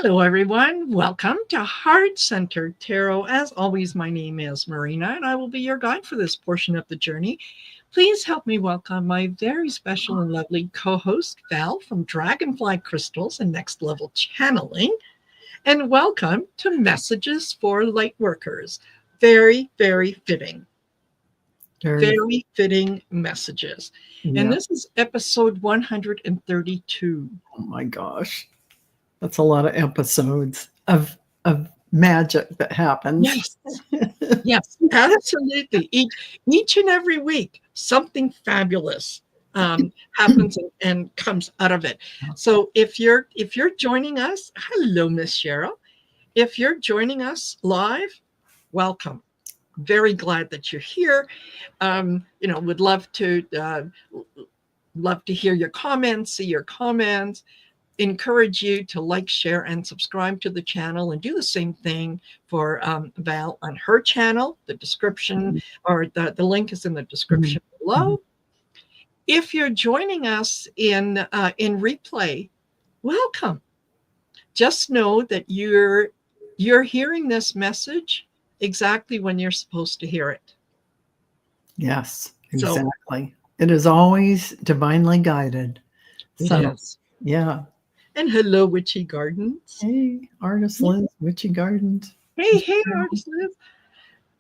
Hello, everyone. Welcome to Heart Centered Tarot. As always, my name is Marina, and I will be your guide for this portion of the journey. Please help me welcome my very special and lovely co-host, Val from Dragonfly Crystals and Next Level Channeling. And welcome to Messages for Lightworkers. Very, very fitting. Very fitting messages. Yeah. And this is episode 132. Oh my gosh. That's a lot of episodes of magic that happens. Yes. Yes, absolutely. Each and every week, something fabulous happens and comes out of it. So if you're joining us, hello, Miss Cheryl. If you're joining us live, welcome. Very glad that you're here. Would love to hear your comments, see your comments. Encourage you to like, share, and subscribe to the channel, and do the same thing for Val on her channel. The description or the link is in the description below. If you're joining us in replay, welcome. Just know that you're hearing this message exactly when you're supposed to hear it. Yes, exactly. It is always divinely guided. Yes. Yeah. And hello, Witchy Gardens. Hey, Artist Liz, Witchy Gardens. Hey, Artist Liz.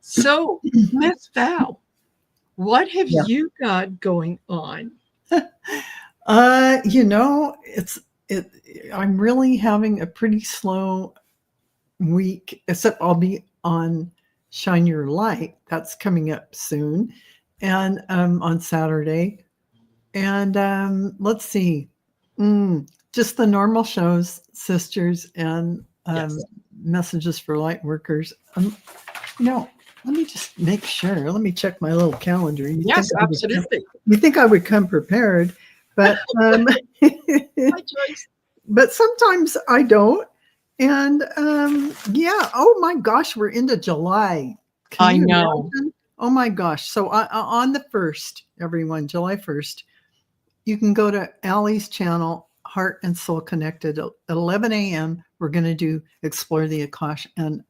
So, Miss Val, what have you got going on? I'm really having a pretty slow week, except I'll be on Shine Your Light. That's coming up soon, and on Saturday. And let's see. Just the normal shows, Sisters, and Messages for Lightworkers. Let me just make sure. Let me check my little calendar. Yes, absolutely. You think I would come prepared, but but sometimes I don't. And oh my gosh, we're into July. I know. Imagine? Oh my gosh. So on the 1st, everyone, July 1st, you can go to Allie's channel, Heart and Soul Connected, at 11 a.m. We're going to do Explore the Akash, and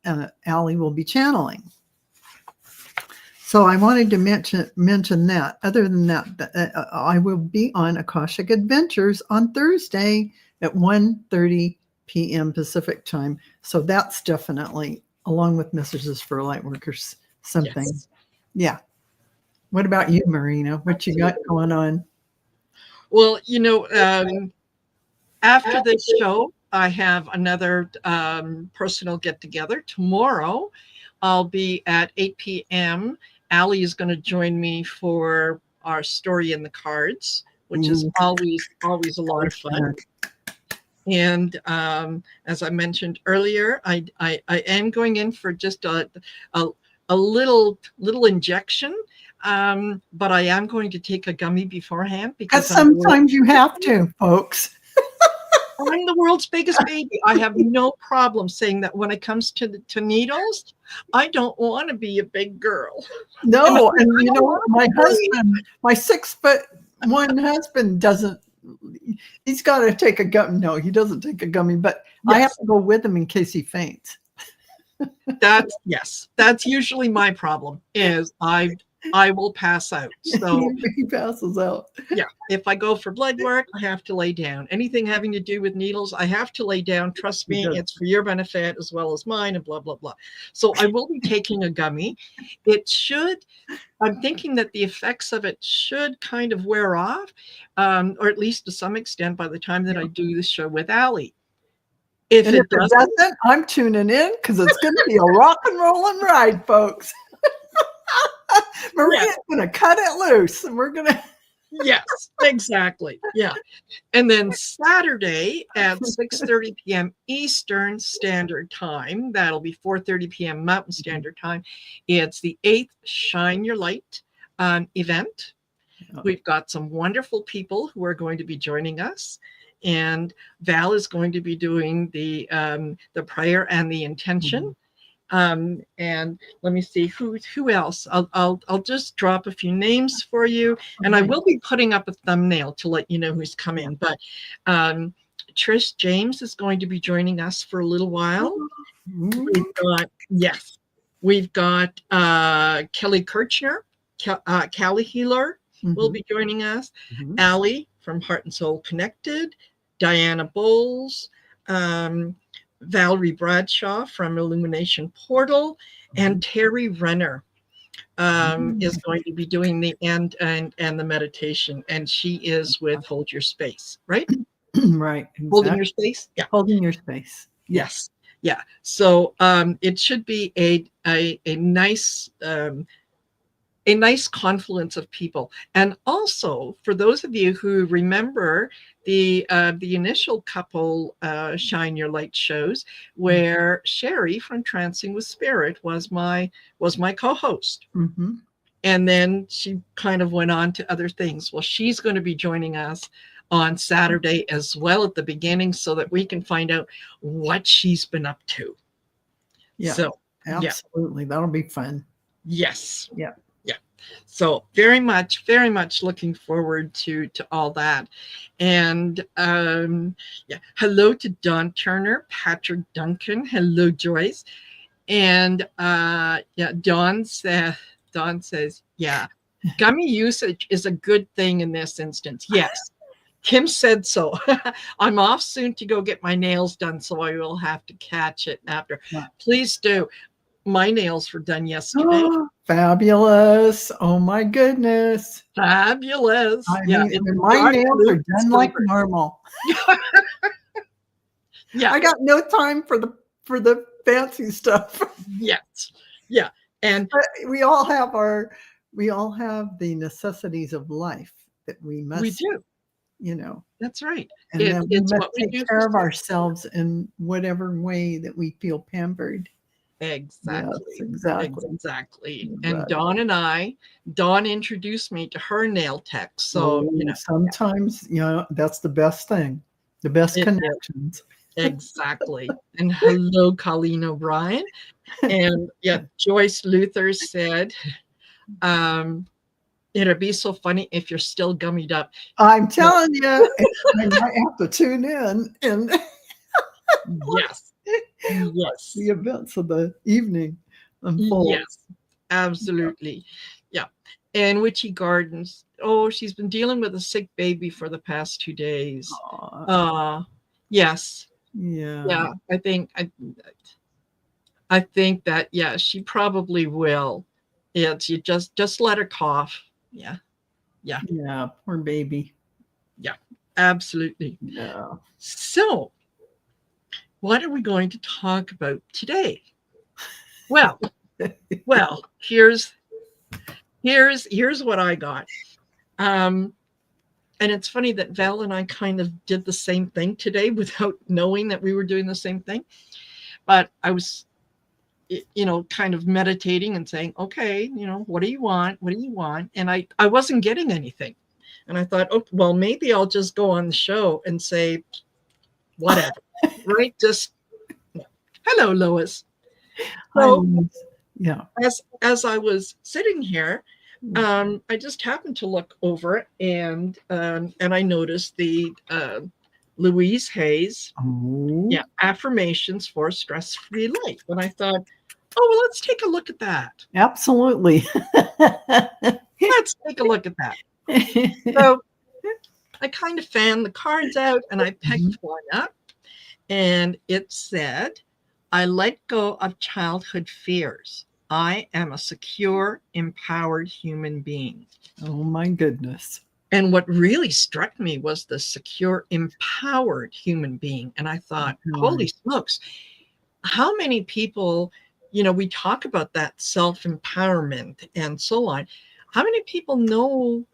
Allie will be channeling. So I wanted to mention that. Other than that, I will be on Akashic Adventures on Thursday at 1:30 p.m. Pacific time. So that's definitely, along with Messages for Lightworkers, something. Yes. Yeah. What about you, Marina? What you got going on? Well, after this show, I have another personal get-together. Tomorrow, I'll be at 8 p.m. Allie is going to join me for our story in the cards, which is always a lot of fun. And as I mentioned earlier, I am going in for just a little injection. But I am going to take a gummy beforehand because sometimes you have to, folks. I'm the world's biggest baby. I have no problem saying that when it comes to needles. I don't want to be a big girl. No, and my husband, my 6'1" husband doesn't. He's got to take a gummy. No, he doesn't take a gummy, but yes. I have to go with him in case he faints. That's usually my problem. Is I will pass out. So he passes out. Yeah. If I go for blood work, I have to lay down. Anything having to do with needles, I have to lay down. Trust me, it's for your benefit as well as mine, and blah, blah, blah. So I will be taking a gummy. I'm thinking that the effects of it should kind of wear off, or at least to some extent by the time that I do the show with Allie. If it doesn't, I'm tuning in because it's going to be a rock and rolling ride, folks. Maria's going to cut it loose, and we're going to. Yes, exactly. Yeah. And then Saturday at 6:30 p.m. Eastern Standard Time, that'll be 4:30 p.m. Mountain Standard Time. It's the 8th Shine Your Light event. We've got some wonderful people who are going to be joining us. And Val is going to be doing the prayer and the intention. And let me see who else. I'll just drop a few names for you, and I will be putting up a thumbnail to let you know who's coming. But Trish James is going to be joining us for a little while. Ooh. We've got Kelly Kirchner, Callie Healer will be joining us. Allie from Heart and Soul Connected, Diana Bowles, Valerie Bradshaw from Illumination Portal, and Terry Renner is going to be doing the end and the meditation, and she is with Hold Your Space, right? Right. Exactly. Holding Your Space. Yeah. Holding Your Space. Yes. Yeah. So it should be a nice confluence of people. And also, for those of you who remember the initial couple Shine Your Light shows, where Sherry from Trancing with Spirit was my co-host. And then she kind of went on to other things. Well, she's going to be joining us on Saturday as well at the beginning, so that we can find out what she's been up to. Yeah, so absolutely. That'll be fun. Yes. Yeah. So very much looking forward to all that. And hello to Don Turner, Patrick Duncan. Hello, Joyce. And Don says, yeah, gummy usage is a good thing in this instance. Yes. Kim said so. I'm off soon to go get my nails done, so I will have to catch it after. Yeah. Please do. My nails were done yesterday. Fabulous. Oh my goodness. Fabulous. I mean, my nails are done like normal. Yeah. I got no time for the fancy stuff. Yes. Yeah. And we all have the necessities of life that we must do. That's right. And then we must take care of ourselves in whatever way that we feel pampered. Exactly. Yes, exactly. And Dawn introduced me to her nail tech. So, sometimes, that's the best thing, the best connections. Exactly. And hello, Colleen O'Brien. And Joyce Luther said, it'd be so funny if you're still gummied up. I'm telling you, I might have to tune in. And yes. The events of the evening unfold. Yes, absolutely. Yeah. And Witchy Gardens. Oh, she's been dealing with a sick baby for the past 2 days. Yes. Yeah. Yeah. I think that, she probably will. It's you just let her cough. Yeah. Yeah. Yeah. Poor baby. Yeah, absolutely. Yeah. So what are we going to talk about today? Well, here's what I got. And it's funny that Val and I kind of did the same thing today without knowing that we were doing the same thing. But I was, kind of meditating and saying, okay, what do you want? What do you want? And I wasn't getting anything. And I thought, oh, well, maybe I'll just go on the show and say, whatever. Right? Just hello, Lois. So, as I was sitting here, I just happened to look over and I noticed the Louise Hayes affirmations for stress-free life. And I thought, oh, well, let's take a look at that. Absolutely. Let's take a look at that. So I kind of fanned the cards out and I picked one up. And it said, I let go of childhood fears. I am a secure, empowered human being. Oh, my goodness. And what really struck me was the secure, empowered human being. And I thought, holy smokes, how many people, we talk about that self-empowerment and so on. How many people know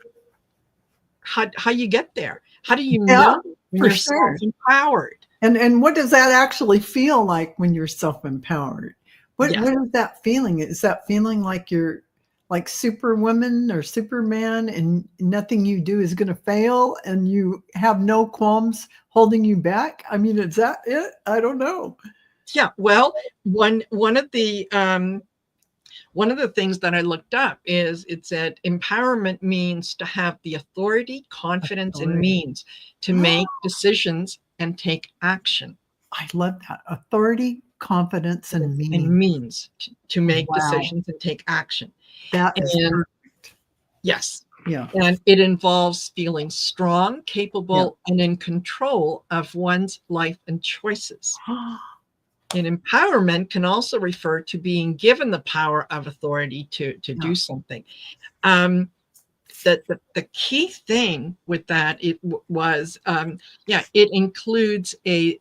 how you get there? How do you know when you're self-empowered? And what does that actually feel like when you're self-empowered? What is that feeling? Is that feeling like you're like Superwoman or Superman and nothing you do is going to fail and you have no qualms holding you back? I mean, is that it? I don't know. Yeah. Well, one of the things that I looked up is it said empowerment means to have the authority, confidence, and means to make decisions and take action. I love that. Authority, confidence, and And meaning. means to make Wow. decisions and take action. That is And perfect. yes. Yeah. And it involves feeling strong, capable, and in control of one's life and choices. And empowerment can also refer to being given the power of authority to do something. The key thing with that was it includes a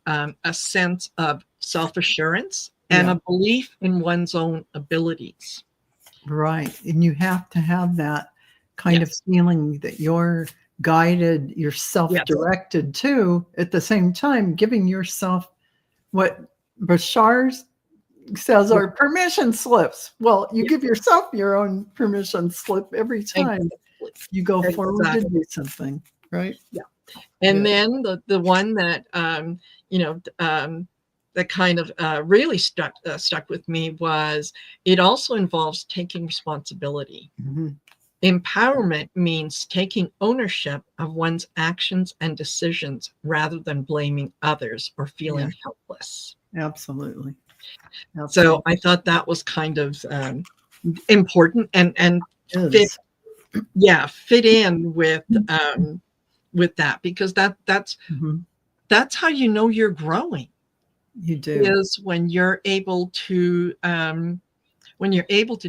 sense of self-assurance and a belief in one's own abilities. Right. And you have to have that kind of feeling that you're guided, you're self-directed too, at the same time, giving yourself what Bashar says are permission slips. Well, you give yourself your own permission slip every time you go forward to do something, right? Yeah. And then the one that that kind of really stuck with me was it also involves taking responsibility. Mm-hmm. Empowerment means taking ownership of one's actions and decisions rather than blaming others or feeling helpless. Absolutely. So I thought that was kind of important and fit in with that, because that's how you know you're growing. You do. Is when you're able to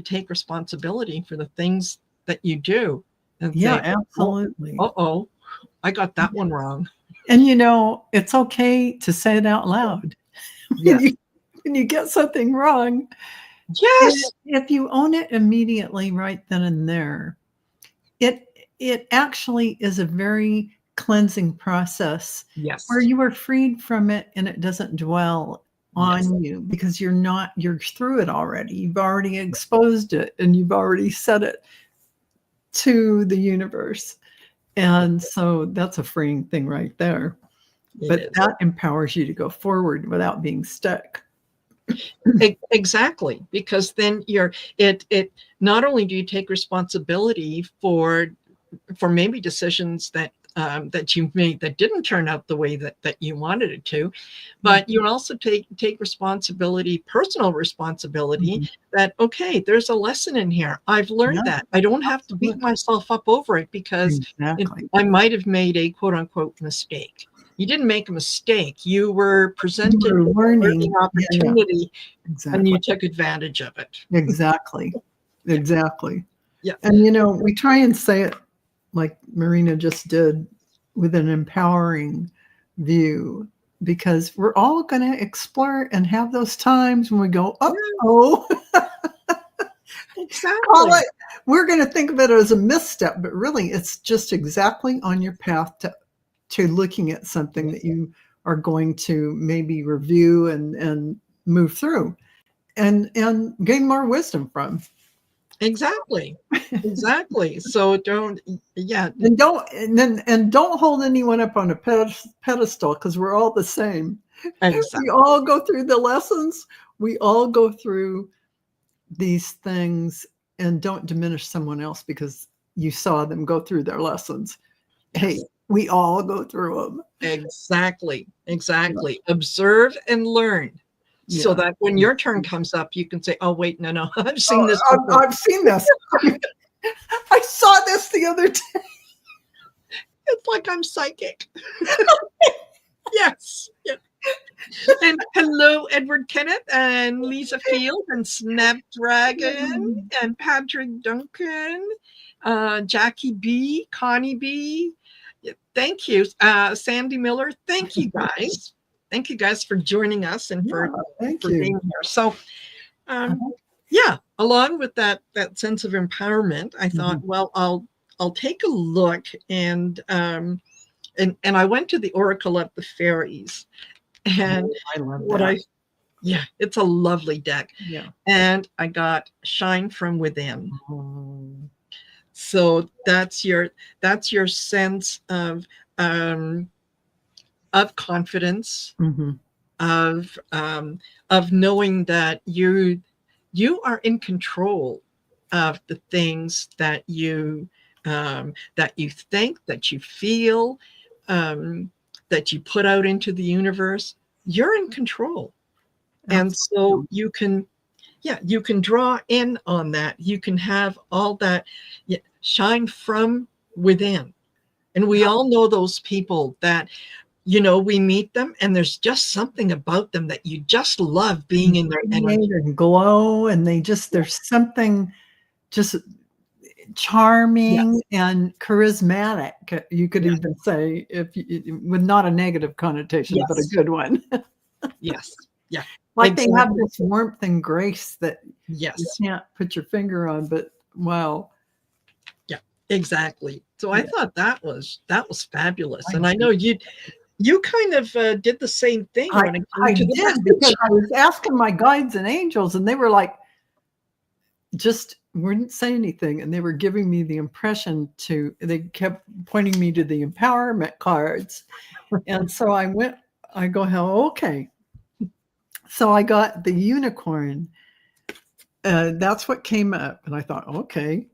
take responsibility for the things that you do and say, absolutely. Oh, I got that one wrong. And it's okay to say it out loud. When you get something wrong. Yes. If you own it immediately right then and there, it actually is a very cleansing process. Yes. Where you are freed from it and it doesn't dwell on you, because you're through it already. You've already exposed it and you've already said it to the universe. And so that's a freeing thing right there. But that empowers you to go forward without being stuck. Exactly, because then it not only do you take responsibility for maybe decisions that you've made that didn't turn out the way that you wanted it to, but you also take responsibility, personal responsibility, that, okay, there's a lesson in here. I've learned that. I don't have to beat myself up over it, because I might have made a quote unquote mistake. You didn't make a mistake. You were presented with a learning opportunity, and you took advantage of it. Exactly. Yeah. And we try and say it like Marina just did, with an empowering view, because we're all going to explore and have those times when we go, oh, exactly. We're going to think of it as a misstep, but really it's just exactly on your path to looking at something that you are going to maybe review and move through and gain more wisdom from. Exactly. So don't hold anyone up on a pedestal, because we're all the same. Exactly. We all go through the lessons. We all go through these things, and don't diminish someone else because you saw them go through their lessons. Yes. Hey, we all go through them. Exactly. Observe and learn. So that when your turn comes up, you can say, oh, wait, no, I've seen this before. I've seen this. I saw this the other day. It's like I'm psychic. Yes. And hello, Edward Kenneth and Lisa Field and Snapdragon and Patrick Duncan, Jackie B, Connie B. Thank you, Sandy Miller. Thank you guys. Thank you guys for joining us and for being here. So, along with that sense of empowerment, I thought, well, I'll take a look, and I went to the Oracle of the Fairies, and I love that. It's a lovely deck. Yeah, and I got Shine from Within. So that's your sense of confidence, of knowing that you are in control of the things that you think, that you feel, that you put out into the universe, you're in control. And so you can draw in on that. You can have all that shine from within. And we all know those people that, we meet them and there's just something about them that you just love being in their energy. And glow, and there's something just charming and charismatic. You could even say, with not a negative connotation, but a good one. Yes. Yeah. Like they have this warmth and grace that you can't put your finger on, but wow. Yeah, exactly. So I thought that was fabulous. And I know you kind of did the same thing. I did, because I was asking my guides and angels, and they were like, just wouldn't say anything. And they were giving me the impression they kept pointing me to the empowerment cards. And so I go, okay. So I got the unicorn. That's what came up. And I thought, okay,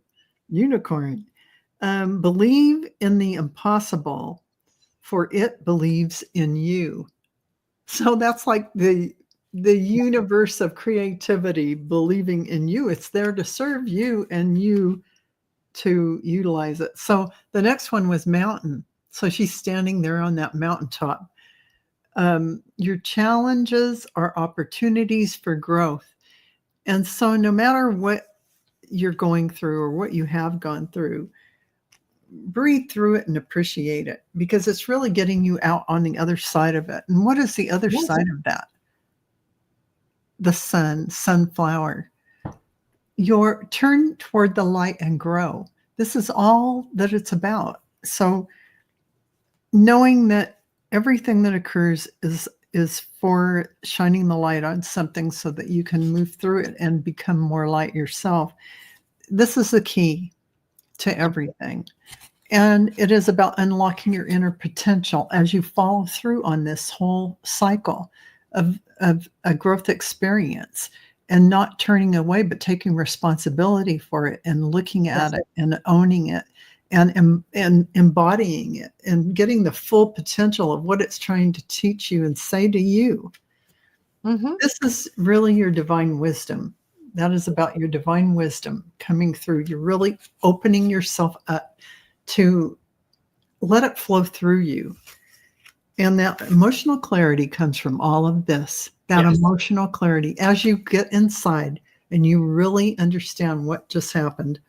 unicorn. Believe in the impossible, for it believes in you. So that's like the universe of creativity believing in you. It's there to serve you and you to utilize it. So the next one was mountain. So she's standing there on that mountaintop. Your challenges are opportunities for growth. And so no matter what you're going through or what you have gone through, breathe through it and appreciate it, because it's really getting you out on the other side of it. And what is the other side of that? The sunflower. Your turn toward the light and grow. This is all that it's about. So knowing that everything that occurs is for shining the light on something so that you can move through it and become more light yourself. This is the key to everything. And it is about unlocking your inner potential as you follow through on this whole cycle of a growth experience, and not turning away, but taking responsibility for it and looking at it and owning it and embodying it and getting the full potential of what it's trying to teach you and say to you. Mm-hmm. This is really your divine wisdom. That is about your divine wisdom coming through. You're really opening yourself up to let it flow through you. And that emotional clarity comes from all of this, that emotional clarity. As you get inside and you really understand what just happened,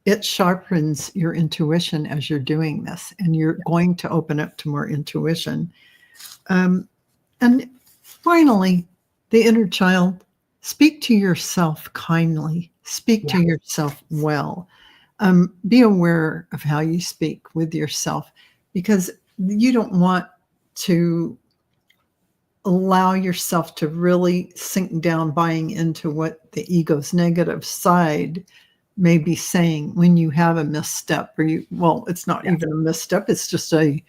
it sharpens your intuition as you're doing this, and you're going to open up to more intuition. And finally, the inner child, speak to yourself kindly, speak to yourself well. Be aware of how you speak with yourself, because you don't want to allow yourself to really sink down buying into what the ego's negative side may be saying when you have a misstep, or it's not even a misstep. It's just a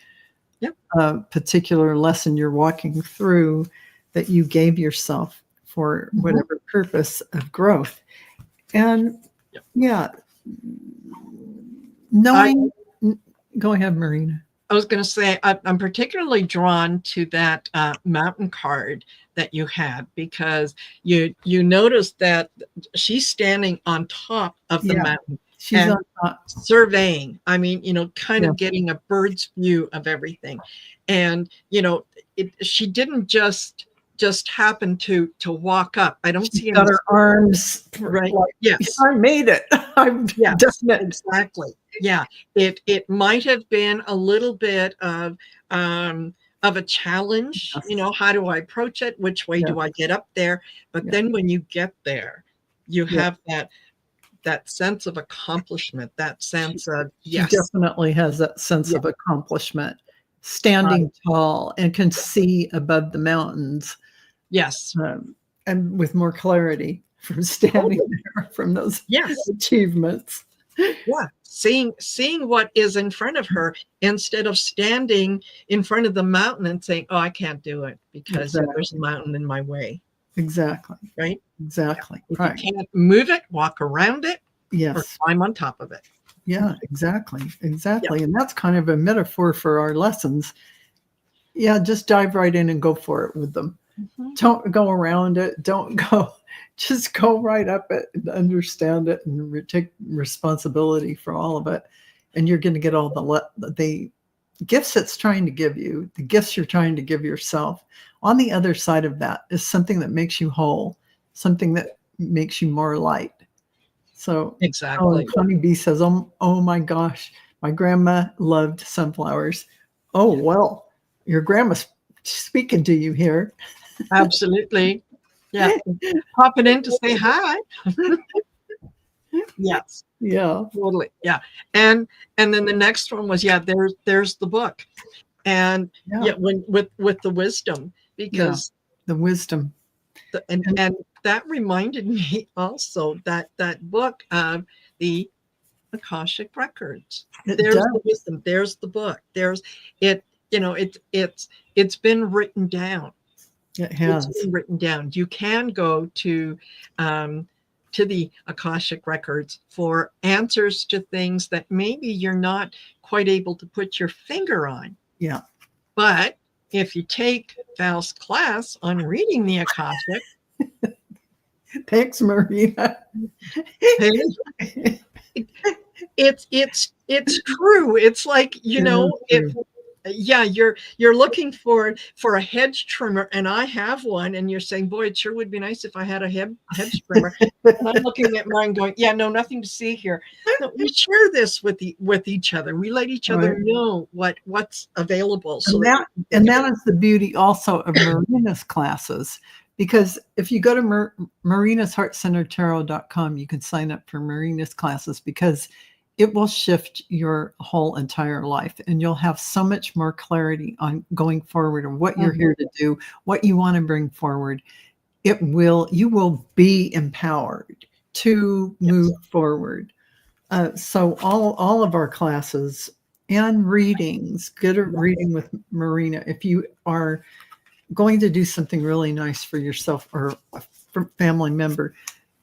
particular lesson you're walking through that you gave yourself for whatever purpose of growth. And go ahead, Marina. I was going to say, I'm particularly drawn to that mountain card that you had, because you notice that she's standing on top of the mountain. She's on top, surveying. I mean, kind of getting a bird's view of everything. And, she didn't just happen to walk up. I don't see got her arms right. Yes, I made it. I'm done it. Exactly. Yeah, it might have been a little bit of a challenge. How do I approach it? Which way do I get up there? But then when you get there, you have that sense of accomplishment. That sense of she definitely has that sense of accomplishment. Standing tall and can see above the mountains. Yes, and with more clarity from standing there from those achievements. Yeah, seeing what is in front of her, instead of standing in front of the mountain and saying, "Oh, I can't do it because there's a mountain in my way." Exactly. Right. Exactly. If you can't move it, walk around it. Yes. Or climb on top of it. Yeah. Exactly. Exactly. And that's kind of a metaphor for our lessons. Yeah, just dive right in and go for it with them. Mhm. Don't go around it. Don't go, just go right up it and understand it and take responsibility for all of it. And you're going to get all the gifts it's trying to give you, the gifts you're trying to give yourself. On the other side of that is something that makes you whole, something that makes you more light. So, oh, and Exactly. Honeybee says, oh my gosh, my grandma loved sunflowers. Oh, well, your grandma's speaking to you here. Absolutely. Yeah. Popping in to say hi. Yes, Yeah, totally. Yeah. And then the next one was, yeah, there's the book. And yeah, yeah, when with the wisdom, yeah. because The wisdom. And and that reminded me also that that book of the Akashic records. it There's the does. wisdom. There's the book. There's it. You know, it's been written down. It It's has. been written down. You can go um, to the Akashic records for answers to things that maybe you're not quite able to put your finger on. Yeah. But if you take Val's class on reading the Akashic, Thanks, Marina. hey, it's true. It's like, you It is know, if true. yeah, you're looking for a hedge trimmer, and I have one, and you're saying, boy, it sure would be nice if I had a hedge trimmer. And I'm looking at mine going, yeah, no, nothing to see here. No, we share this with each other. We let each other Right. know what's available so And that that you can and take that advantage. is the beauty also of Marina's classes. Because if you go to marinasheartcentertarot.com, you can sign up for Marina's classes because it will shift your whole entire life and you'll have so much more clarity on going forward and what you're Mhm. here to do, what you want to bring forward. You will be empowered to Yes. move forward. So all of our classes and readings, get a Yeah. reading with Marina. If you are going to do something really nice for yourself or a family member,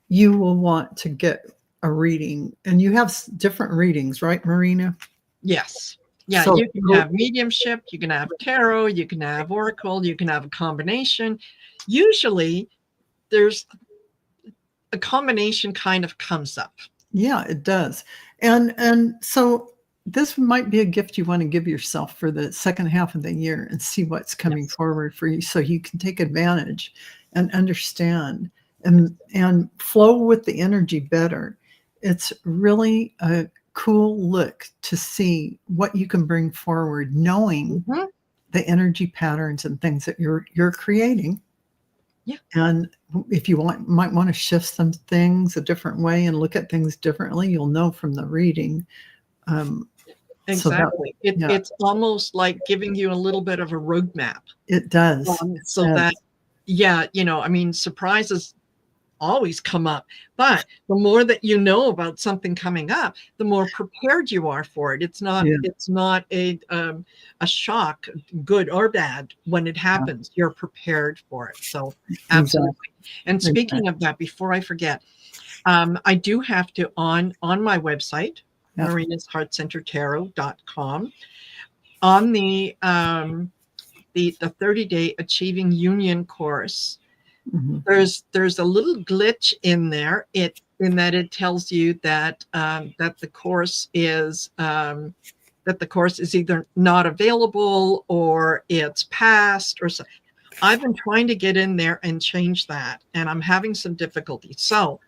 you will want to get a reading. And you have different readings, right, Marina? Yes. Yeah, So you can go, have mediumship, you can have tarot, you can have oracle, you can have a combination. Usually there's a combination kind of comes up. yeah, it does. And so this might be a gift you want to give yourself for the second half of the year and see what's coming Yes. forward for you so you can take advantage and understand and flow with the energy better. It's really a cool look to see what you can bring forward knowing Mhm. the energy patterns and things that you're creating. Yeah, And if you might want to shift some things a different way and look at things differently, you'll know from the reading. Um, so that, exactly. It yeah, it's almost like giving you a little bit of a roadmap. it does. It So that, does. yeah, I mean, surprises always come up, but the more that you know about something coming up, the more prepared you are for it. Yeah, It's not a shock, good or bad, when it yeah, happens. You're prepared for it. So exactly. absolutely. And Exactly. speaking of that, before I forget, I do have to on my website, Yeah. marinasheartcentertarot.com, on the 30-day Achieving Union course. Mhm. There's a little glitch in there. In that it tells you that that the course is either not available or it's past or so. I've been trying to get in there and change that, and I'm having some difficulty. So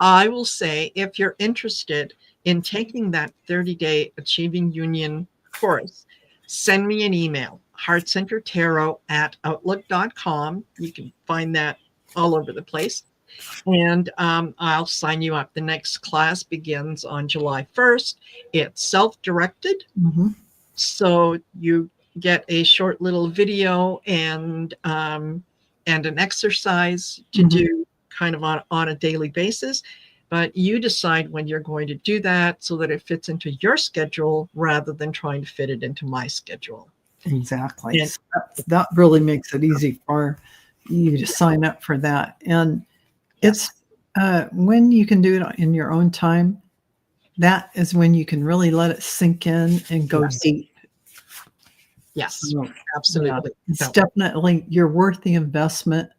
I will say, if you're interested in taking that 30-day Achieving Union course, send me an email, heartcentertarot@outlook.com. You can find that all over the place. And I'll sign you up. The next class begins on July 1st. It's self-directed. Mhm. So you get a short little video and an exercise to Mhm. do kind of on a daily basis. But you decide when you're going to do that so that it fits into your schedule rather than trying to fit it into my schedule. Exactly. And So that really makes it easy for you to sign up for that. And yes, it's when you can do it in your own time, that is when you can really let it sink in and go yes, deep. Yes, So, yeah, absolutely. it's So definitely, you're worth the investment,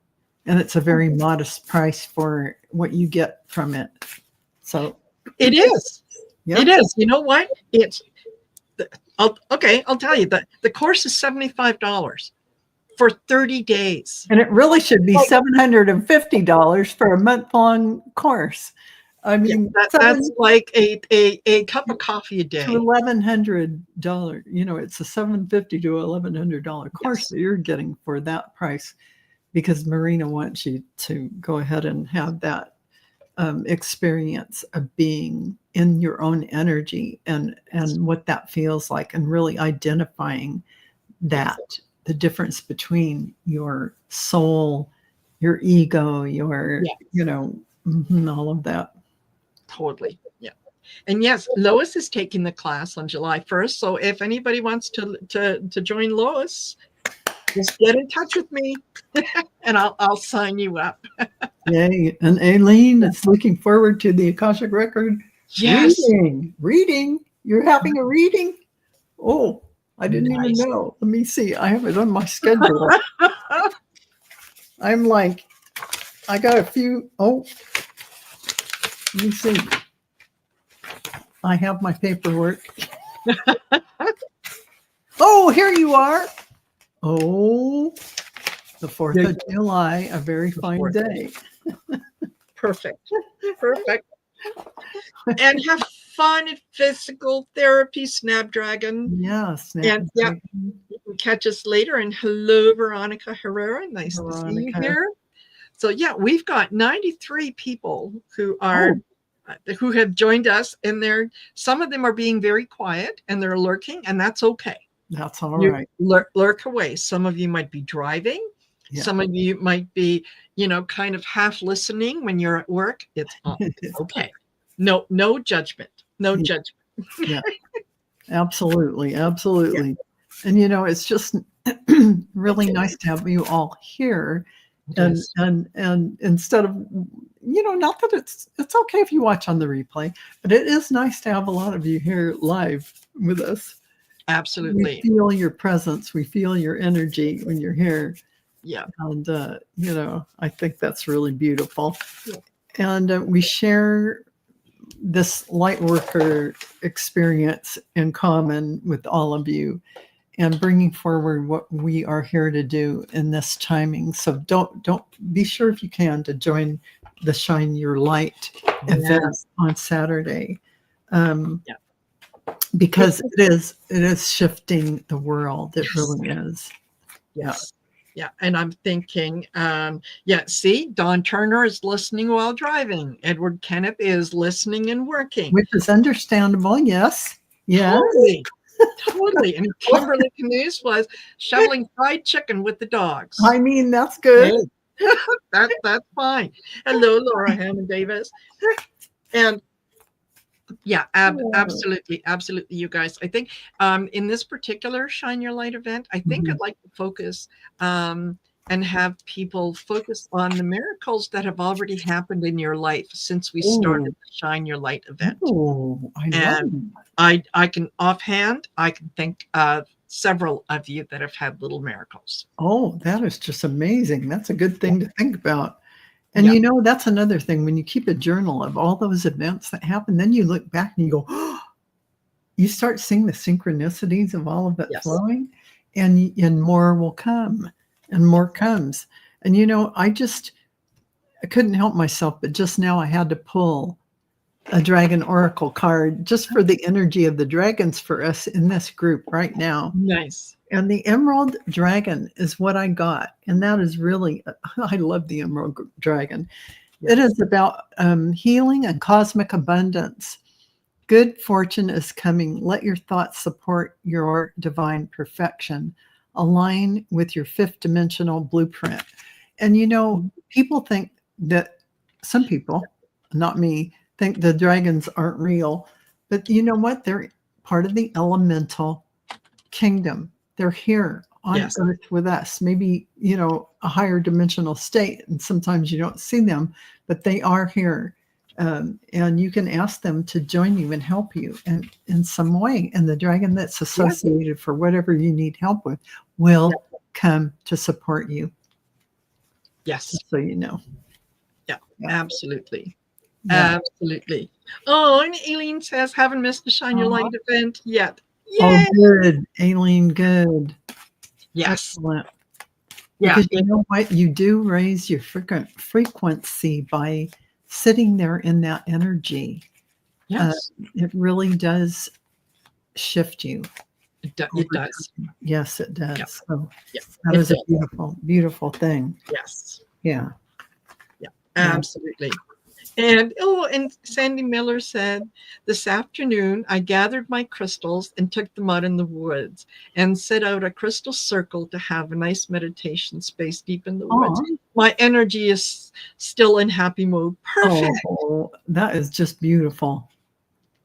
and it's a very modest price for what you get from it. So, it is. yeah. It is. You know what? I'll tell you that the course is $75 for 30 days. And it really should be Like, $750 for a month-long course. I yeah, mean, that's like a cup of coffee a to day. $1,100. It's a $750 to $1,100 course Yes. that you're getting for that price, because Marina wants you to go ahead and have that experience of being in your own energy, and what that feels like, and really identifying that, the difference between your soul, your ego, your, Yes. all of that. Totally. Yeah. And yes, Lois is taking the class on July 1st. So if anybody wants to join Lois, just get in touch with me and I'll sign you up. Yay. And Aileen is looking forward to the Akashic Record Yes. reading. You're having a reading? Oh, I didn't even Nice. know. Let me see. I have it on my schedule. I'm like, I got a few. Oh, let me see. I have my paperwork. Oh, here you are. Oh, the 4th of July, a very fine day. Perfect. Perfect. And have fun at physical therapy, Snapdragon. Yeah, And yeah, you can catch us later. And hello, Veronica Herrera. Nice to see you here. So yeah, we've got 93 people who have joined us, and some of them are being very quiet and they're lurking, and that's okay. That's all right. Lurk away. Some of you might be driving. Yeah. Some of you might be, kind of half listening when you're at work. It's okay. No judgment. No judgment. Yeah, absolutely. Absolutely. Yeah. And, it's just really nice to have you all here. And instead of, not that it's okay if you watch on the replay, but it is nice to have a lot of you here live with us. Absolutely. We feel your presence. We feel your energy when you're here. Yeah. And, I think that's really beautiful. Yeah. And we share this light worker experience in common with all of you, and bringing forward what we are here to do in this timing. So don't be sure, if you can, to join the Shine Your Light event on Saturday. Because it is shifting the world. It really is. Yes. Yeah. And I'm thinking, see, Dawn Turner is listening while driving. Edward Kenneth is listening and working. Which is understandable. Yes. Yeah. Totally. And Kimberly Canoes was shoveling fried chicken with the dogs. I mean, that's good. That's fine. Hello, Laura Hammond Davis. And yeah, absolutely, you guys. I think in this particular Shine Your Light event, I think I'd like to focus and have people focus on the miracles that have already happened in your life since we started the Shine Your Light event. I can offhand, I can think of several of you that have had little miracles. Oh, that is just amazing. That's a good thing to think about. And that's another thing. When you keep a journal of all those events that happen, then you look back and you go, oh, you start seeing the synchronicities of all of that flowing, and more will come, and more comes. And I couldn't help myself, but just now I had to pull a dragon oracle card just for the energy of the dragons for us in this group right now. Nice. And the emerald dragon is what I got. And that is really, I love the emerald dragon. Yes. It is about healing and cosmic abundance. Good fortune is coming. Let your thoughts support your divine perfection. Align with your 5th dimensional blueprint. And people think that, some people, not me, think the dragons aren't real. But you know what? They're part of the elemental kingdom. They're here on Earth with us, maybe, a higher dimensional state. And sometimes you don't see them, but they are here. and you can ask them to join you and help you in some way. And the dragon that's associated for whatever you need help with will come to support you. Yes. Just so you know. Yeah. Absolutely. Yeah. Absolutely. Oh, and Aileen says, haven't missed the Shine Your Light event yet. Yay! Oh, good. Aileen, good. Yes. Excellent. Yeah. Because you know what? You do raise your frequency by sitting there in that energy. Yes. It really does shift you. It does. Yes, it does. Yeah. So Yeah. that is a beautiful, beautiful thing. Yes. Yeah. Yeah. Absolutely. And Sandy Miller said, this afternoon, I gathered my crystals and took them out in the woods and set out a crystal circle to have a nice meditation space deep in the woods. My energy is still in happy mode. Perfect. Oh, that is just beautiful.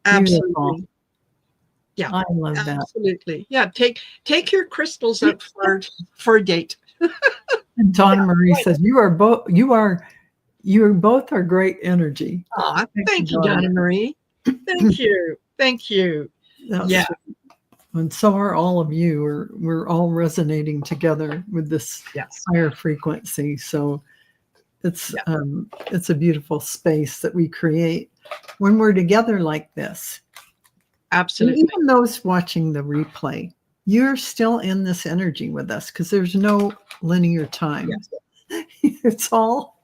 Absolutely. Beautiful. Yeah. I love that. Absolutely. Yeah. Take your crystals out for a date. And Donna Marie says, you both are great energy. Oh, thank you, Donna Marie. Thank you. Thank you. That's true. And so are all of you. We're all resonating together with this higher frequency. So it's a beautiful space that we create when we're together like this. Absolutely. And even those watching the replay, you're still in this energy with us because there's no linear time. It's all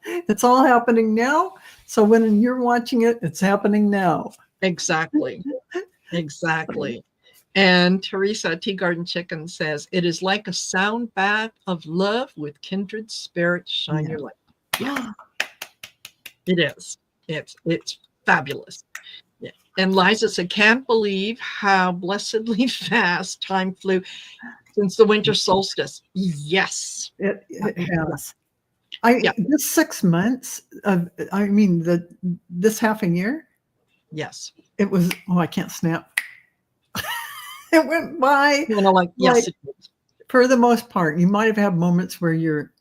happening now. So when you're watching it, it's happening now. Exactly. Exactly. And Teresa Tea Garden Chicken says, it is like a sound bath of love with kindred spirits. Shine your light. Yeah. It is. It's fabulous. Yeah. And Liza said, can't believe how blessedly fast time flew since the winter solstice. Yes. It has. This 6 months of, this half a year. Yes. It was, I can't snap. It went by. Yes. For the most part, you might have had moments where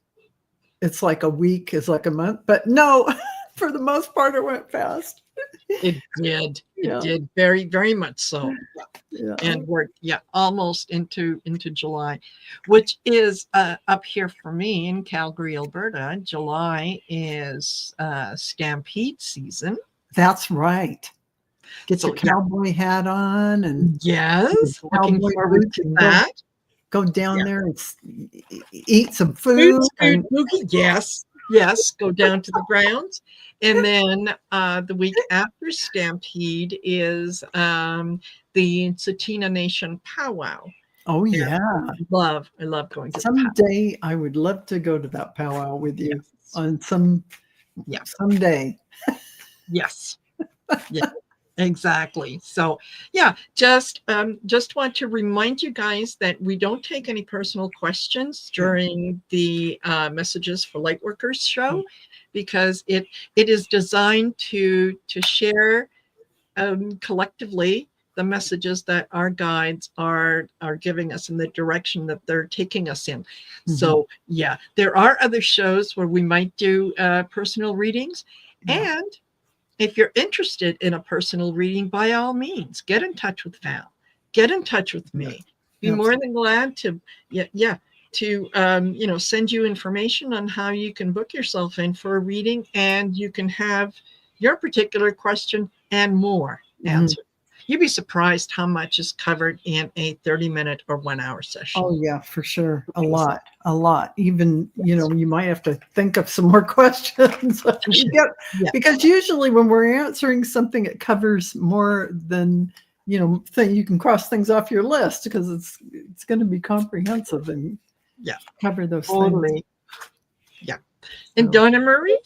it's like a week is like a month, but no, for the most part, it went fast. It did. It did very, very much so. Yeah. And we're almost into July, which is up here for me in Calgary, Alberta. July is stampede season. That's right. Get your cowboy hat on and looking forward to that. Go down there and eat some food. Yes. Go down to the grounds. And then the week after Stampede is the Tsuut'ina Nation powwow. Oh, yeah. I love going to someday. I would love to go to that powwow with you on someday. Yes. Yeah. Exactly. So, just want to remind you guys that we don't take any personal questions during the Messages for Lightworkers show, because it is designed to share collectively the messages that our guides are giving us in the direction that they're taking us in. Mm-hmm. So, there are other shows where we might do personal readings, and if you're interested in a personal reading, by all means, get in touch with Val. Get in touch with me. Be more than glad to, send you information on how you can book yourself in for a reading, and you can have your particular question and more answered. You'd be surprised how much is covered in a 30-minute or 1 hour session. Oh, yeah, for sure. A lot. Even, you might have to think of some more questions. Because usually when we're answering something, it covers more than, you can cross things off your list, because it's going to be comprehensive and cover those things. Yeah. And Donna Marie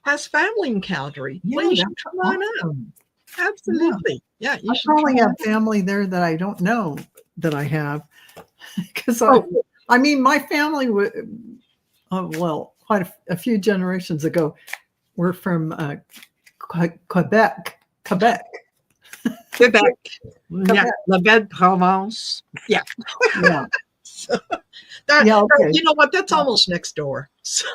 has family in Calgary. Yeah, you should come on up. Absolutely. Yeah. I probably have family there that I don't know that I have. Because my family quite a few generations ago, were from Quebec. Yeah, La Belle Provence. Yeah. Yeah. So you know what? That's almost next door. So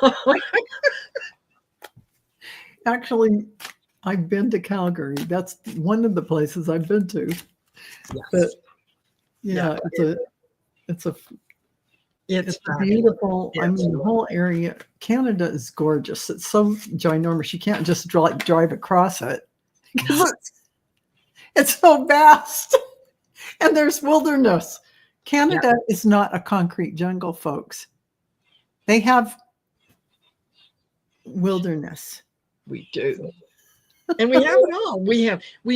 actually, I've been to Calgary. That's one of the places I've been to. Yes. But yeah, Yeah, it's a it's a beautiful. I It's mean, the whole area. Canada is gorgeous. It's so ginormous. You can't just drive across it because it's so vast, and there's wilderness. Canada is not a concrete jungle, folks. They have wilderness. we do. And we have it all. We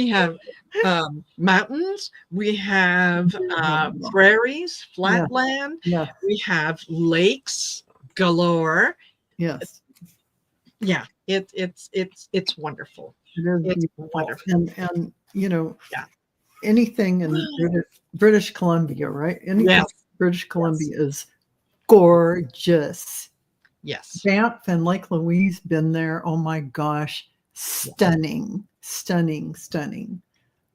have mountains, we have prairies, Yeah. flatland, Yeah. we have lakes galore. Yes. Yeah, it's wonderful. It is It's beautiful. wonderful. And you know, Yeah. anything in British Columbia, right? Anything Yes. in British Columbia is gorgeous. Yes. Banff and Lake Louise, been there. Oh my gosh. Stunning, stunning, stunning.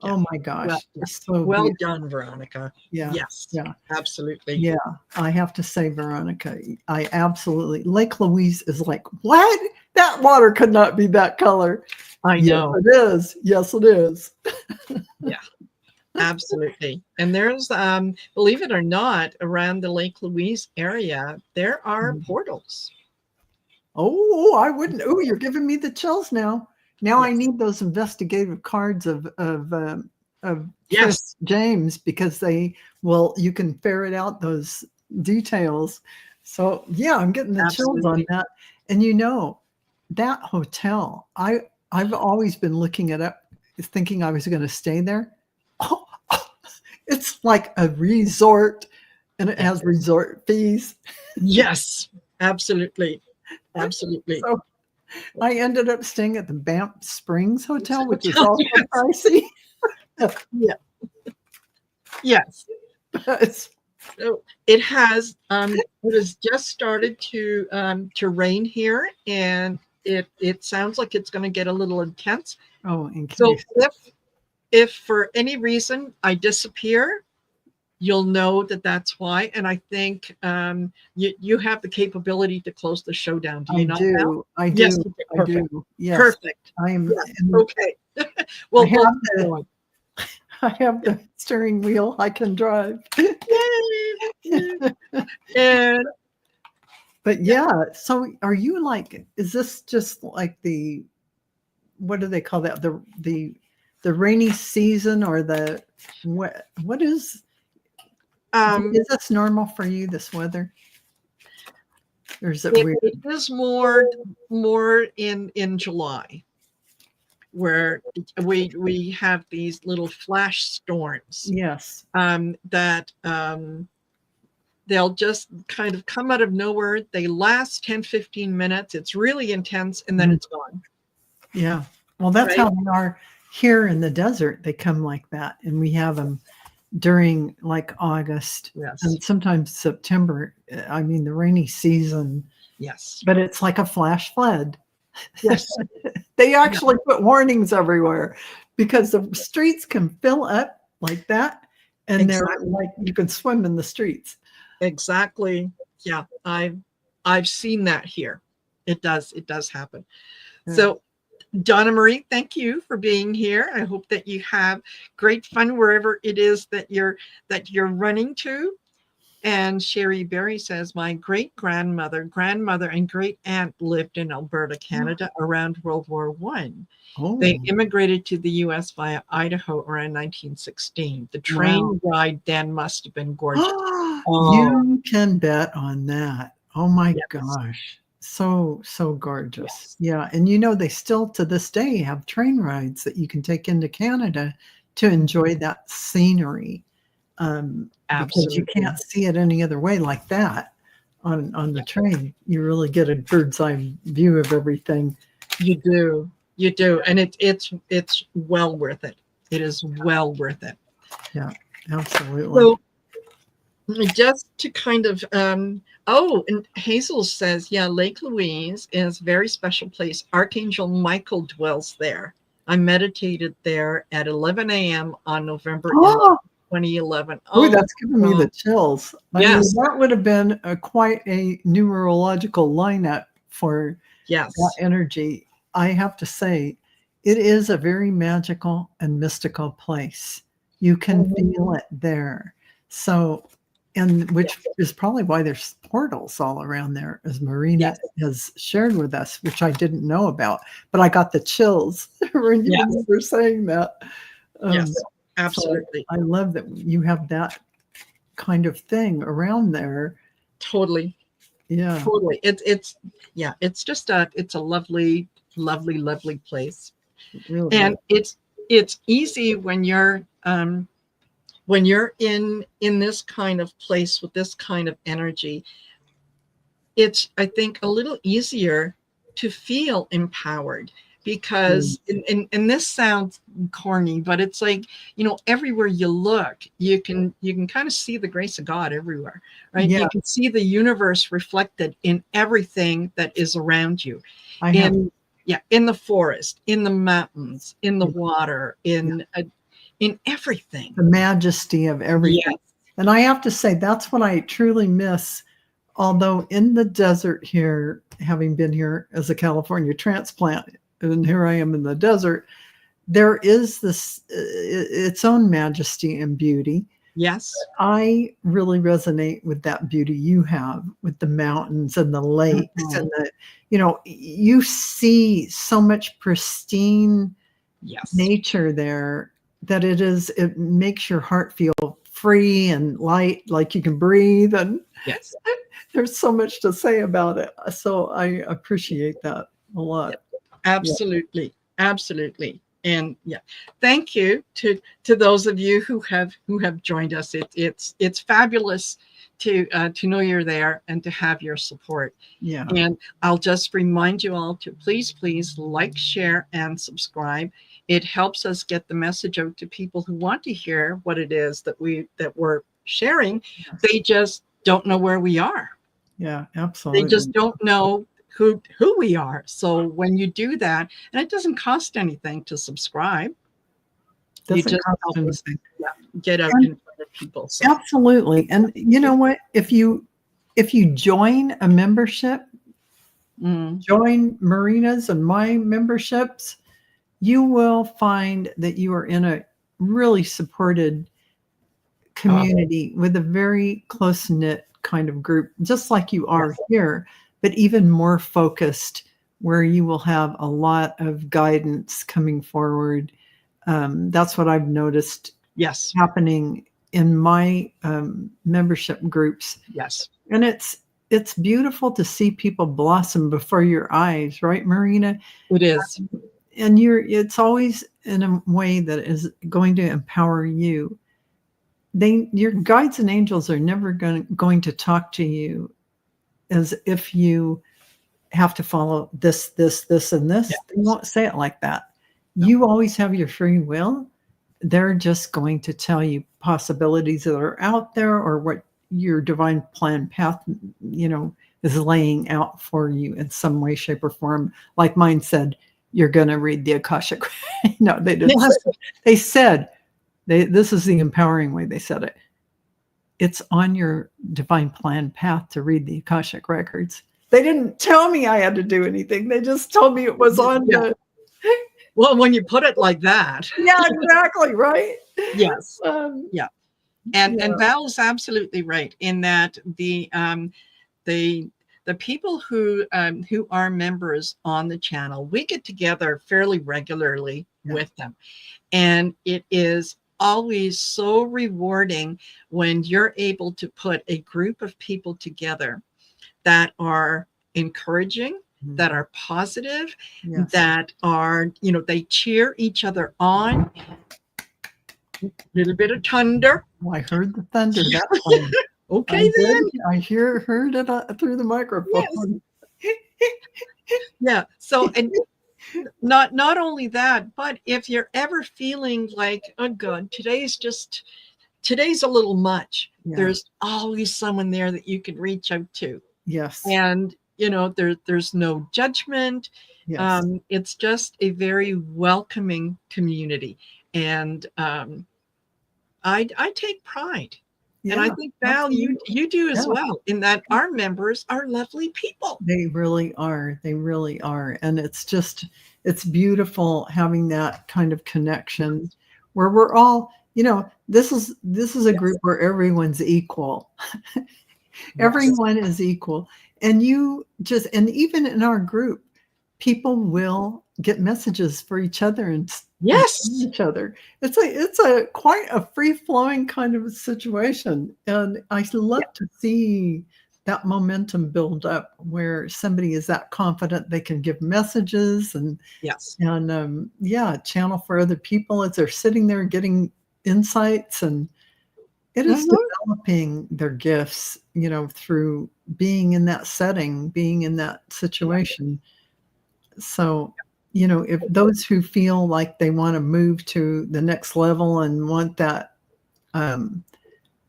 Yeah. Oh my gosh. Well, It's so well beautiful. done, Veronica. Yeah. Yes. Yeah. Absolutely. Yeah. I have to say, Veronica, I absolutely, Lake Louise is like, what? That water could not be that color. I know. Yes, it is. Yes, it is. Yeah. Absolutely. And there's believe it or not, around the Lake Louise area, there are portals. Oh, I wouldn't. Oh, you're giving me the chills now. Now I Yes. need those investigative cards of Yes. James, because you can ferret out those details. So yeah, I'm getting the chills on Absolutely. that. And you know, that hotel, I've always been looking it up, thinking I was going to stay there. Oh, it's like a resort, and it has resort fees. Yes, absolutely. Absolutely. So I ended up staying at the Banff Springs Hotel, which is also pricey. Yeah. Yes. So it has just started to rain here, and it sounds like it's going to get a little intense. Oh, in case. So if for any reason I disappear, you'll know that that's why. And I think you have the capability to close the show down. Do you not? I do. Yes. I do. Yes. Perfect. I am. Yes. Okay. Well, I have the steering wheel. I can drive. And but yeah, so are you like? Is this just like what do they call that? The rainy season, or the what is? Is this normal for you, this weather? Or is it weird? It is more in July, where we have these little flash storms. Yes. That they'll just kind of come out of nowhere. They last 10, 15 minutes. It's really intense, and then it's gone. Yeah. Well, that's how they are here in the desert. They come like that, and we have them during like August, and sometimes September. I mean, the rainy season. Yes. But it's like a flash flood. Yes. They actually put warnings everywhere, because the streets can fill up like that, and they're like, you can swim in the streets. Exactly. Yeah. I've seen that here. It does happen. Yeah. So Donna Marie, thank you for being here. I hope that you have great fun wherever it is that you're running to. And Sherry Berry says, my grandmother, and great aunt lived in Alberta, Canada around World War I. Oh. They immigrated to the U.S. via Idaho around 1916. The train ride then must have been gorgeous. You can bet on that. Oh my gosh. So gorgeous. Yeah. And you know, they still to this day have train rides that you can take into Canada to enjoy that scenery. Because you can't see it any other way like that on the train. You really get a bird's eye view of everything. You do, and it's well worth it. It is well worth it. Yeah, absolutely. So just to kind of and Hazel says, yeah, Lake Louise is a very special place. Archangel Michael dwells there. I meditated there at 11 a.m. on November 2011. Oh, that's giving me the chills. I mean, that would have been quite a numerological lineup for that energy. I have to say, It is a very magical and mystical place. You can feel it there. So, and which is probably why there's portals all around there, as Marina Yes. has shared with us, which I didn't know about. But I got the chills when you Yes. were saying that. Yes. So Absolutely. I love that you have that kind of thing around there. Totally. Yeah, Totally. It's just it's a lovely, lovely, lovely place. really. And it's easy when you're in this kind of place with this kind of energy. It's, I think, a little easier to feel empowered because and this sounds corny, but it's like, everywhere you look, you can kind of see the grace of God everywhere, right? Yeah, You can see the universe reflected in everything that is around you, I have. in the forest, in the mountains, in the Yeah, water, in everything. the majesty of everything. Yes. And I have to say, that's what I truly miss. Although in the desert here, having been here as a California transplant, and here I am in the desert, there is this its own majesty and beauty. Yes. I really resonate with that beauty you have with the mountains and the lakes Mhm. and you see so much pristine Yes. nature there that it makes your heart feel free and light, like you can breathe, and Yes. there's so much to say about it. So I appreciate that a lot. Absolutely. Absolutely. And yeah, thank you to those of you who have joined us. It's fabulous to know you're there and to have your support. Yeah. And I'll just remind you all to please like, share, and subscribe. It helps us get the message out to people who want to hear what it is that we're sharing. Yes. They just don't know where we are. Yeah, They absolutely. just don't know who we are. So when you do that, and it doesn't cost anything to subscribe, you Doesn't just cost help us anything. get out And in front of people. So absolutely. And you know what? If you join a membership, join Marina's and my memberships, you will find that you are in a really supported community with a very close knit kind of group, just like you are here, but even more focused, where you will have a lot of guidance coming forward. That's what I've noticed yes, happening in my membership groups. yes, And it's beautiful to see people blossom before your eyes, right, Marina? it is. And it's always in a way that is going to empower you. Your guides and angels are never going to talk to you as if you have to follow this, and this. Yeah. They won't say it like that. You always have your free will. They're just going to tell you possibilities that are out there, or what your divine plan path, is laying out for you in some way, shape, or form. Like mine said, you're going to read the Akashic. No, they didn't. Yes. They said, this is the empowering way they said it. It's on your divine plan path to read the Akashic records. They didn't tell me I had to do anything. They just told me it was on the. Well, when you put it like that. Yeah, exactly. Right. Yes. Yeah. And Val is absolutely right in that the people who are members on the channel, we get together fairly regularly with them, and it is always so rewarding when you're able to put a group of people together that are encouraging, that are positive, that are, they cheer each other on. A little bit of thunder. Well, I heard the thunder. That's fine. Okay, then. I heard it through the microphone. Yes. Yeah. So, and not only that, but if you're ever feeling like, oh God, today's a little much, there's always someone there that you can reach out to. Yes. And there's no judgment. Yes. It's just a very welcoming community. And I take pride And I Yeah, think, Val, absolutely. you do as Yeah. well, in that our members are lovely people. They really are. They really are. And it's beautiful having that kind of connection where we're all, this is a Yes. group where everyone's equal. Yes. Everyone is equal. And even in our group, people will get messages for each other and tell Yes. each other. It's a quite a free-flowing kind of a situation. And I Yeah. love to see that momentum build up where somebody is that confident they can give messages Yes. and yeah, channel for other people as they're sitting there getting insights, and it is Mhm. developing their gifts, through being in that setting, being in that Yeah. situation. So, if those who feel like they want to move to the next level and want that um,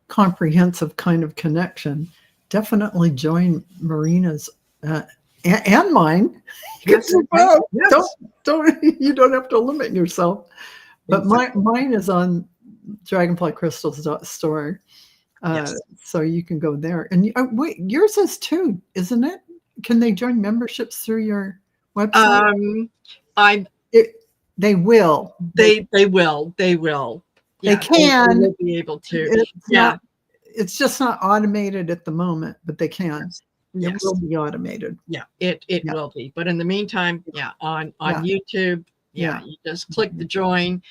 comprehensive kind of connection, definitely join Marina's and mine. You can Yes. do Okay. both. Don't Yes. don't you don't have to limit yourself. But Exactly. mine is on Dragonfly Crystals store. Yes. So you can go there. And wait, yours is too, isn't it? Can they join memberships through your website? Um, I It, they will. they will. They will. They Yeah, they can. will be able to. It's Yeah. not. It's just not automated at the moment, but they can. Yes. It will Yes. be automated. Yeah, it Yeah. will be. But in the meantime, yeah, on Yeah. YouTube, yeah, Yeah. you just click the join.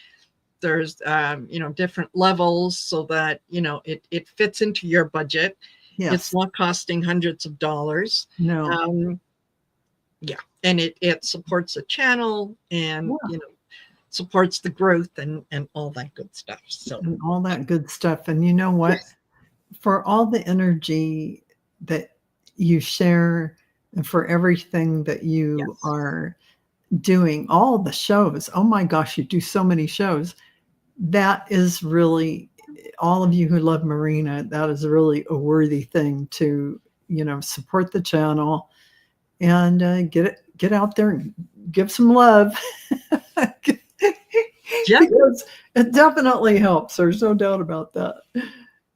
There's different levels so that it fits into your budget. It's Yes. not costing hundreds of dollars. No. Um, yeah, and it supports the channel and Yeah. supports the growth and all that good stuff. So And all that good stuff. And you know what? yes, For all the energy that you share and for everything that you yes, are doing, all the shows. Oh my gosh, you do so many shows. That is really, all of you who love Marina, that is really a worthy thing to, support the channel and get out there and give some love. yeah, Because it definitely helps. There's no doubt about that.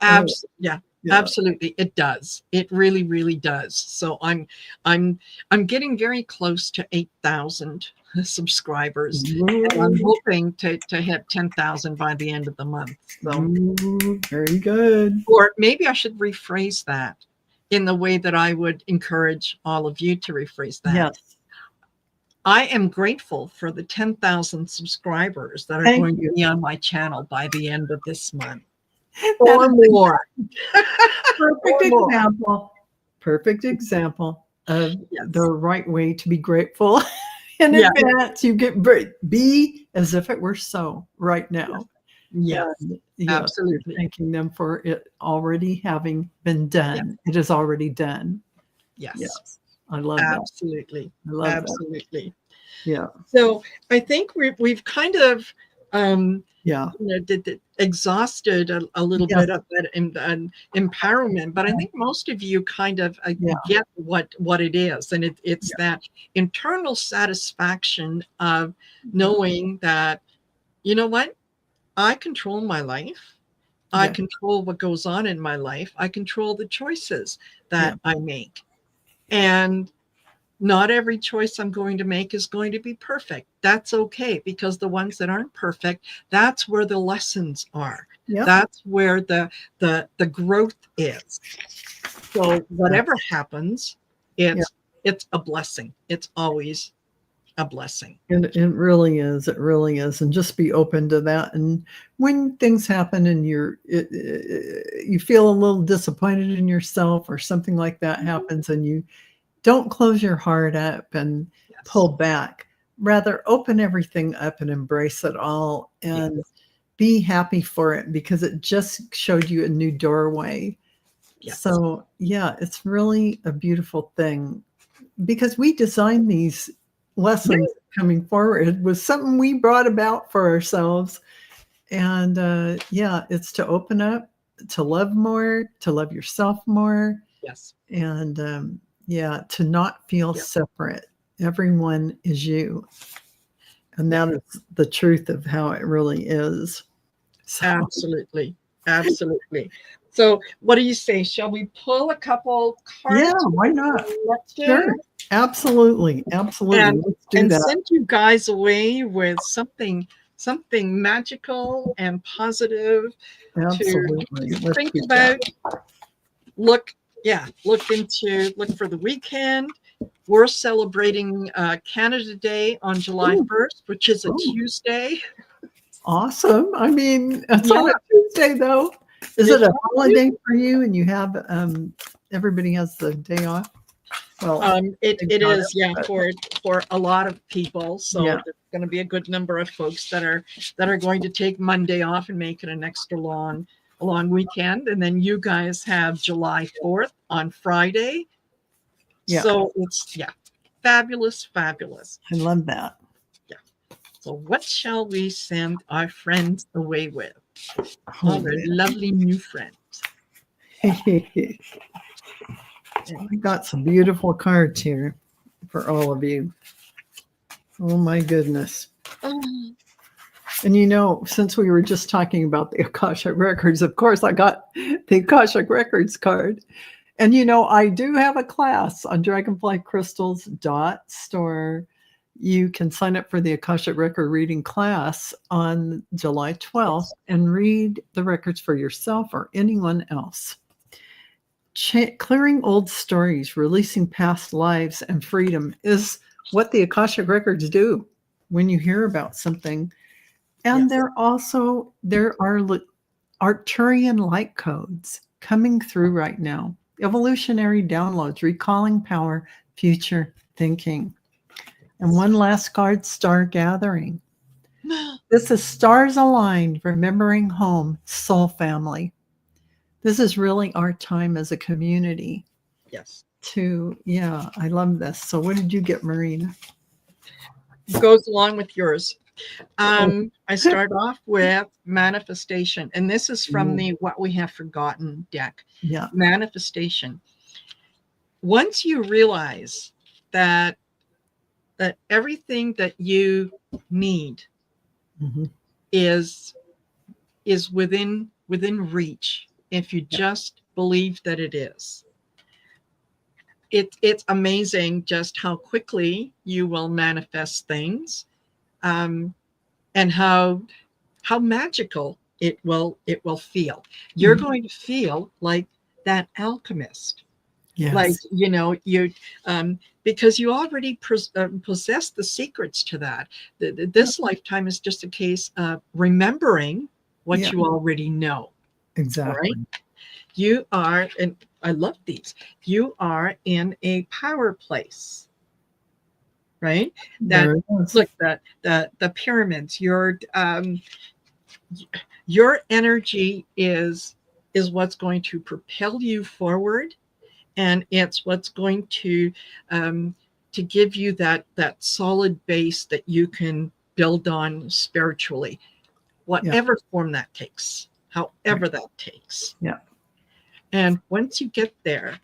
Uh, yeah, yeah. absolutely, it does. It really, really does. So I'm I'm getting very close to 8,000 subscribers, and I'm Ooh, hoping to hit 10,000 by the end of the month. So, very good. or maybe I should rephrase that in the way that I would encourage all of you to rephrase that. Yes. I am grateful for the 10,000 subscribers that are Thank going to you. be on my channel by the end of this month, That or is more, perfect or more. example. Perfect example of the Yes. right way to be grateful in Yeah. advance. You get be as if it were so right Yes. now. Yes. And yes, you're Absolutely. thanking them for it already having been Yes. done. It is already done. Yes. Yes. I love that. Absolutely. I love that. Absolutely. Yeah. So I think we've kind of Yeah. exhausted a little Yes. bit of that empowerment, but I think most of you kind of Yeah. get what it is, and it's Yeah. that internal satisfaction of Yeah. knowing that, you know what, I control my life. I Yeah. control what goes on in my life. I control the choices Yeah. that I make. And not every choice I'm going to make is going to be perfect. That's okay, because the ones that aren't perfect, that's where the lessons are. Yep. That's where the growth is. So whatever happens, Yeah. it's a blessing. It's always a blessing. It really is. It really is. And just be open to that. And when things happen and you feel a little disappointed in yourself or something like that happens, and you don't close your heart up and Yes. pull back. Rather, open everything up and embrace it all Yes. and be happy for it because it just showed you a new doorway. Yes. So, yeah, it's really a beautiful thing because we designed these Yeah. lessons coming forward. It was something we brought about for ourselves. And yeah, it's to open up, to love more, to love yourself more, Yes. and yeah, to not feel Yeah. separate. Everyone is you. And Yeah. that is the truth of how it really is. So, Absolutely. Absolutely. So what do you say? Shall we pull a couple Yeah, cards? why not? Collective Sure. Absolutely. Absolutely. and Let's do that. send you guys away with something magical and positive Absolutely. to Let's think do that. about. Look for the weekend. We're celebrating Canada Day on July Ooh, 1st, which is a ooh, Tuesday. awesome. I mean, it's Yeah, on a Tuesday though. Is it it's a holiday for you and you have everybody has the day off? Well, they've it got is, yeah, but for a lot of people. So yeah. there's going to be a good number of folks that are going to take Monday off and make it an extra long weekend. And then you guys have July 4th on Friday. Yeah. So it's, yeah, fabulous, fabulous. I love that. Yeah. So what shall we send our friends away with? Oh, Our lovely new friends. I got some beautiful cards here for all of you. Oh my goodness. Oh, And you know, since we were just talking about the Akashic Records, of course, I got the Akashic Records card. And you know, I do have a class on dragonflycrystals.store. You can sign up for the Akashic Record reading class on July 12th and read the records for yourself or anyone else. Clearing old stories, releasing past lives, and freedom is what the Akashic Records do when you hear about something. And yes. there are Arcturian light codes coming through right now. Evolutionary downloads, recalling power, future thinking. And one last card, Star Gathering. This is stars aligned, remembering home, soul family. This is really our time as a community Yes. yeah, I love this. So what did you get, Marina? Goes along with yours. I start off with manifestation, and this is from the What We Have Forgotten deck. Yeah. Manifestation. Once you realize that everything that you need Mm-hmm. is within reach, if you just believe that it is, it's amazing just how quickly you will manifest things, and how magical it will feel. You're Mm-hmm. going to feel like that alchemist, like, Yes. you because you already possess the secrets to that. This lifetime is just a case of remembering what Yeah, you already know. All right, exactly. you are, and I love these, you are in a power place, right? That, There it is. look, the pyramids, your energy is what's going to propel you forward, and it's what's going to give you that solid base that you can build on spiritually, Yeah. whatever form that takes, Right. however that takes. Yeah. And once you get there,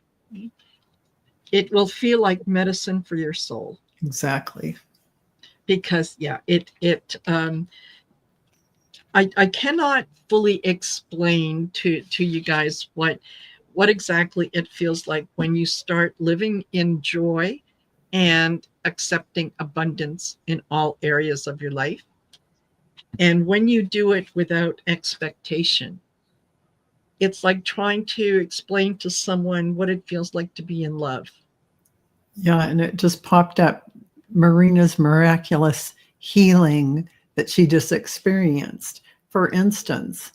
it will feel like medicine for your soul, Exactly. because I cannot fully explain to you guys what exactly it feels like when you start living in joy and accepting abundance in all areas of your life. And when you do it without expectation, it's like trying to explain to someone what it feels like to be in love. Yeah, and it just popped up Marina's miraculous healing that she just experienced. For instance,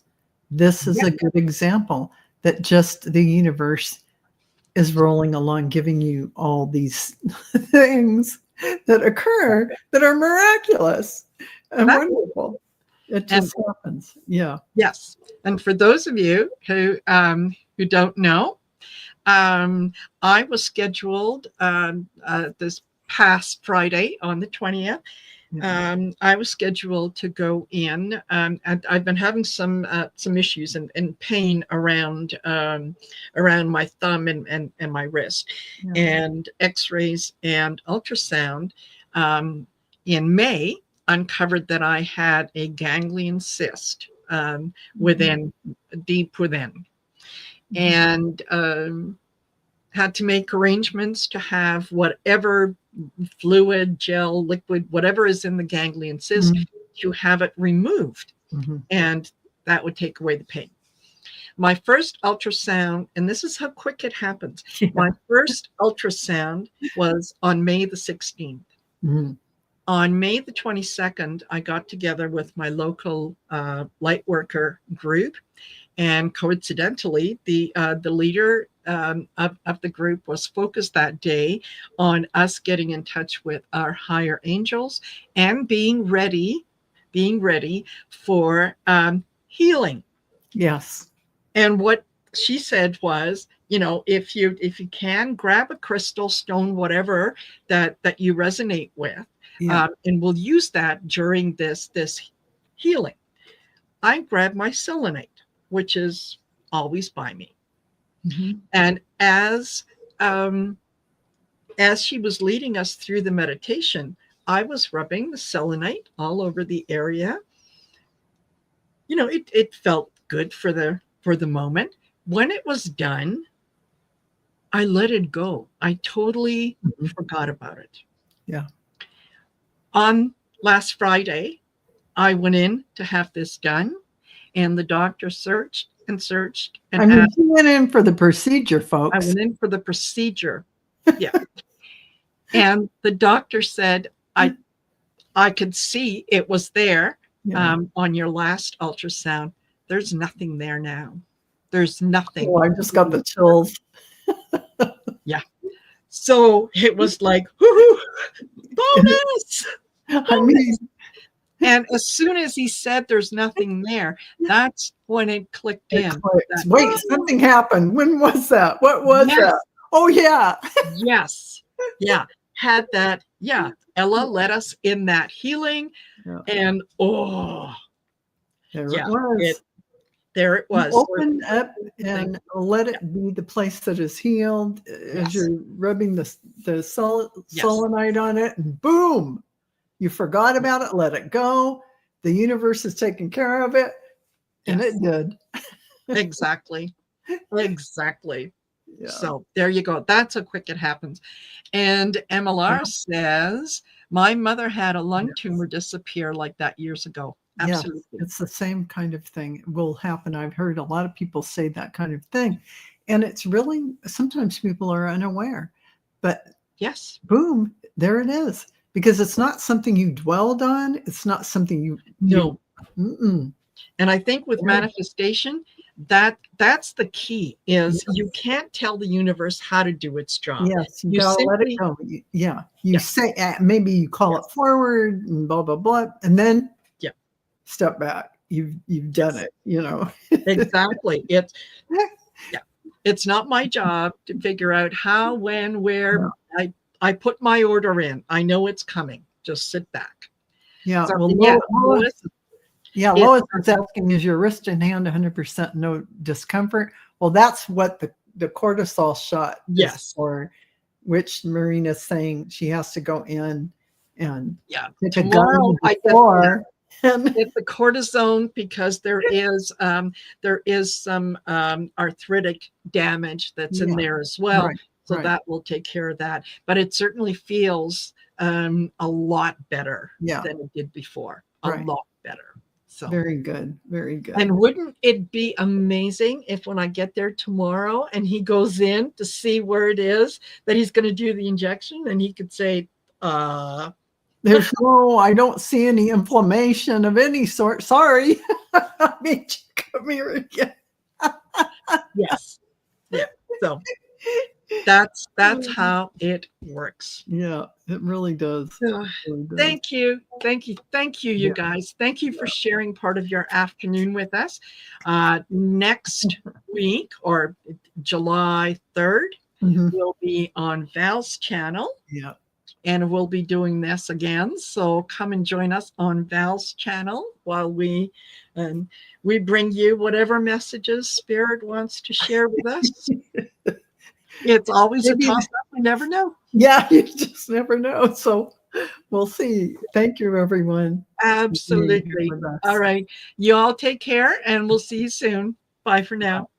this is Yeah. a good example that just the universe is rolling along, giving you all these things that occur that are miraculous and That, wonderful. It and just happens. Yeah. yes, and for those of you who don't know, I was scheduled this past Friday on the 20th. I was scheduled to go in, and I've been having some issues and pain around my thumb and my wrist, Yeah. and X-rays and ultrasound in May uncovered that I had a ganglion cyst within, deep within. and had to make arrangements to have whatever fluid, gel, liquid, whatever is in the ganglion cyst, to have it removed. And that would take away the pain. My first ultrasound, and this is how quick it happens. My first ultrasound was on May the 16th. On May the 22nd, I got together with my local light worker group. And coincidentally, the leader of the group was focused that day on us getting in touch with our higher angels and being ready for healing. Yes. And what she said was, if you can, grab a crystal, stone, whatever that you resonate with, and we'll use that during this healing. I grabbed my selenite, which is always by me. And as she was leading us through the meditation, I was rubbing the selenite all over the area. It felt good for the moment. When it was done, I let it go. I totally forgot about it. Yeah. On last Friday, I went in to have this done, and the doctor searched and searched. And you went in for the procedure, folks. I went in for the procedure. Yeah. And the doctor said, I could see it was there on your last ultrasound. There's nothing there now. There's nothing. Oh, I just got the chills. Yeah. So it was like, whoo, bonus. And as soon as he said there's nothing there, that's when it clicked in. Wait, something happened. When was that? What was that? Oh, yeah. Yes. Yeah. Had that. Yeah. Ella led us in that healing. And there it was. There it was. Open up and let it be the place that is healed as you're rubbing the selenite on it, and boom, you forgot about it, let it go. The universe is taking care of it, and it did. Exactly. Yeah. So there you go. That's how quick it happens. And MLR says, my mother had a lung tumor disappear like that years ago. Absolutely. It's the same kind of thing will happen. I've heard a lot of people say that kind of thing. And it's really, sometimes people are unaware. But yes, boom, there it is. Because it's not something you dwelled on. It's not something you... No. And I think with manifestation, that's the key is you can't tell the universe how to do its job. Yes, you gotta let it go. You say, maybe you call it forward and blah, blah, blah. And then step back. You've done it, Exactly. It's not my job to figure out how, when, where. I put my order in. I know it's coming. Just sit back. Yeah. So, Lois is asking, is your wrist and hand 100% no discomfort? Well, that's what the cortisol shot is for, which Marina's saying she has to go in and take a gun before. Get the cortisone because there is some arthritic damage that's in there as well. So that will take care of that. But it certainly feels a lot better than it did before. A lot better. So very good. Very good. And wouldn't it be amazing if when I get there tomorrow and he goes in to see where it is that he's going to do the injection and he could say, there's I don't see any inflammation of any sort. Sorry. I mean, come here again. Yes. Yeah. So that's how it works. Yeah, it really does. Thank you, you guys. Thank you for sharing part of your afternoon with us. Next week, or July 3rd, we'll be on Val's channel. Yeah. And we'll be doing this again. So come and join us on Val's channel while we bring you whatever messages Spirit wants to share with us. It's always a toss-up. You never know. Yeah, you just never know. So we'll see. Thank you, everyone. Absolutely. All right. You all take care, and we'll see you soon. Bye for now.